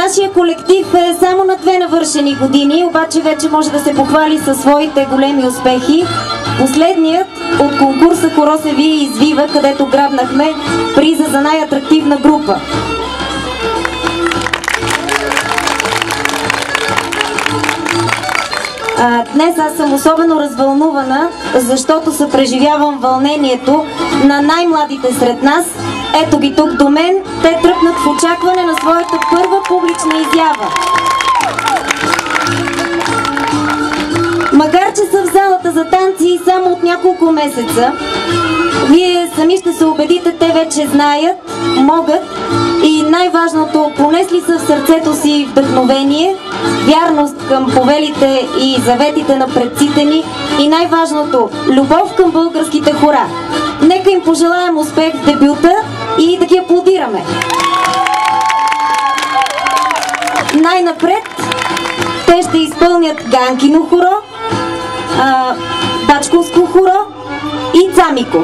Нашия колектив е само на 2 навършени години, обаче вече може да се похвали със своите големи успехи. Последният от конкурса "Хоро се вие и извива", където грабнахме приза за най-атрактивна група. Днес аз съм особено развълнувана, защото съпреживявам вълнението на най-младите сред нас. Ето ги тук до мен. Те тръпнат в очакване на своята първа публична изява. Макар че са в залата за танци само от няколко месеца, вие сами ще се убедите, те вече знаят, могат и най-важното, понесли са в сърцето си вдъхновение, вярност към повелите и заветите на предците ни и най-важното, любов към българските хора. Нека им пожелаем успех в дебюта и да ги аплодираме. Най-напред те ще изпълнят Ганкино хоро, Бачковско хоро и Цамико.